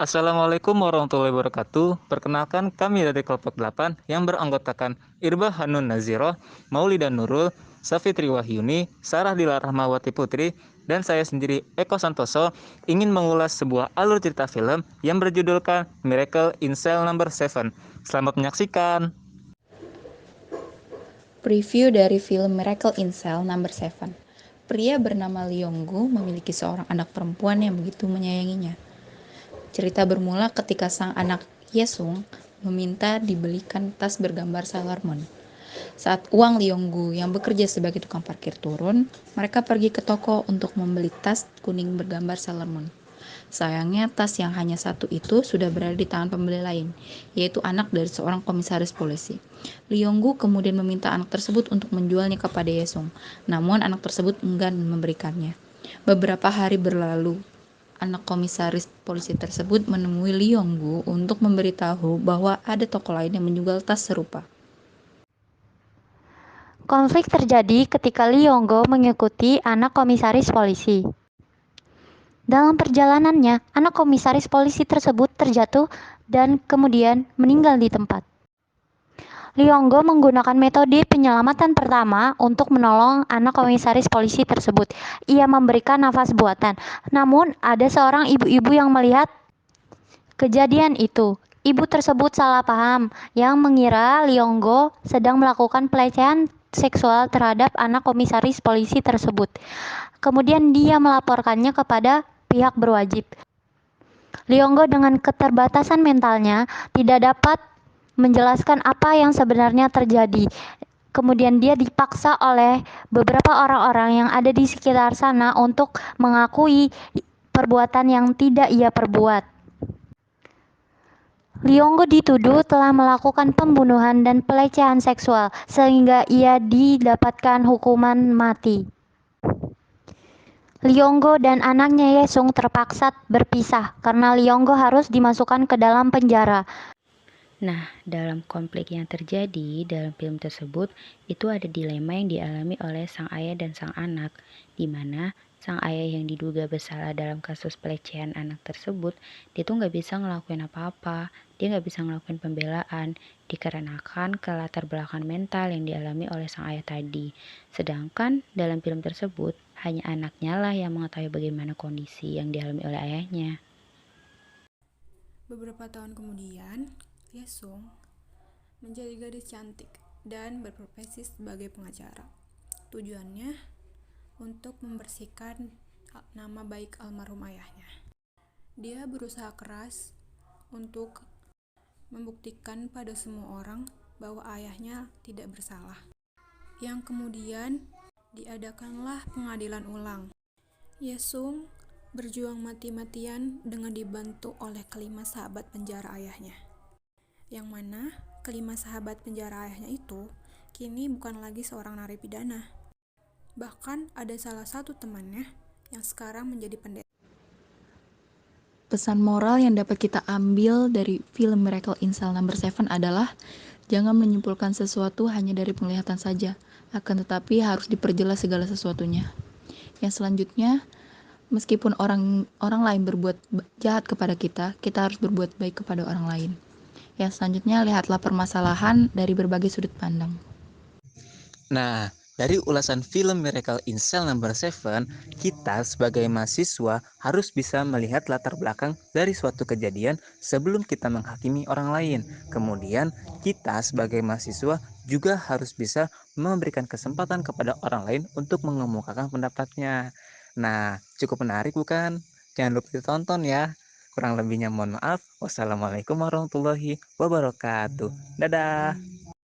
Assalamualaikum warahmatullahi wabarakatuh. Perkenalkan kami dari kelompok 8 yang beranggotakan Irba Hanun Naziro, Maulida Nurul, Safitri Wahyuni, Sarah Dila Rahmawati Putri, dan saya sendiri Eko Santoso ingin mengulas sebuah alur cerita film yang berjudulkan Miracle in Cell Number 7. Selamat menyaksikan. Preview dari film Miracle in Cell Number 7. Pria bernama Lee Yong-gu memiliki seorang anak perempuan yang begitu menyayanginya. Cerita bermula ketika sang anak Yesung meminta dibelikan tas bergambar Sailor Moon. Saat uang Lee Yong-gu yang bekerja sebagai tukang parkir turun, mereka pergi ke toko untuk membeli tas kuning bergambar Sailor Moon. Sayangnya tas yang hanya satu itu sudah berada di tangan pembeli lain, yaitu anak dari seorang komisaris polisi. Lee Yong-gu kemudian meminta anak tersebut untuk menjualnya kepada Yesung, namun anak tersebut enggan memberikannya. Beberapa hari berlalu, anak komisaris polisi tersebut menemui Lee Yong-gu untuk memberitahu bahwa ada toko lain yang menjual tas serupa. Konflik terjadi ketika Lee Yong-go mengikuti anak komisaris polisi. Dalam perjalanannya, anak komisaris polisi tersebut terjatuh dan kemudian meninggal di tempat. Lee Yong-go menggunakan metode penyelamatan pertama untuk menolong anak komisaris polisi tersebut. Ia memberikan nafas buatan. Namun, ada seorang ibu-ibu yang melihat kejadian itu. Ibu tersebut salah paham yang mengira Lee Yong-go sedang melakukan pelecehan seksual terhadap anak komisaris polisi tersebut. Kemudian dia melaporkannya kepada pihak berwajib. Lee Yong-go dengan keterbatasan mentalnya tidak dapat menjelaskan apa yang sebenarnya terjadi. Kemudian dia dipaksa oleh beberapa orang-orang yang ada di sekitar sana untuk mengakui perbuatan yang tidak ia perbuat. Lee Yong-go dituduh telah melakukan pembunuhan dan pelecehan seksual sehingga ia didapatkan hukuman mati. Lee Yong-go dan anaknya Yesung terpaksa berpisah karena Lee Yong-go harus dimasukkan ke dalam penjara. Nah, dalam konflik yang terjadi dalam film tersebut, itu ada dilema yang dialami oleh sang ayah dan sang anak, di mana sang ayah yang diduga bersalah dalam kasus pelecehan anak tersebut, dia tuh nggak bisa ngelakuin apa-apa, dia nggak bisa ngelakuin pembelaan, dikarenakan kelatar belakang mental yang dialami oleh sang ayah tadi. Sedangkan dalam film tersebut, hanya anaknya lah yang mengetahui bagaimana kondisi yang dialami oleh ayahnya. Beberapa tahun kemudian, Yesung menjadi gadis cantik dan berprofesi sebagai pengacara. Tujuannya untuk membersihkan nama baik almarhum ayahnya. Dia berusaha keras untuk membuktikan pada semua orang bahwa ayahnya tidak bersalah. Yang kemudian diadakanlah pengadilan ulang. Yesung berjuang mati-matian dengan dibantu oleh kelima sahabat penjara ayahnya. Yang mana kelima sahabat penjara ayahnya itu kini bukan lagi seorang narapidana. Bahkan ada salah satu temannya yang sekarang menjadi pendeta. Pesan moral yang dapat kita ambil dari film Miracle in Cell Number 7 adalah jangan menyimpulkan sesuatu hanya dari penglihatan saja, akan tetapi harus diperjelas segala sesuatunya. Yang selanjutnya, meskipun orang lain berbuat jahat kepada kita, kita harus berbuat baik kepada orang lain. Yang selanjutnya, lihatlah permasalahan dari berbagai sudut pandang. Nah, dari ulasan film Miracle in Cell Number 7, kita sebagai mahasiswa harus bisa melihat latar belakang dari suatu kejadian sebelum kita menghakimi orang lain. Kemudian, kita sebagai mahasiswa juga harus bisa memberikan kesempatan kepada orang lain untuk mengemukakan pendapatnya. Nah, cukup menarik bukan? Jangan lupa ditonton ya. Kurang lebihnya mohon maaf. Wassalamualaikum warahmatullahi wabarakatuh. Dadah.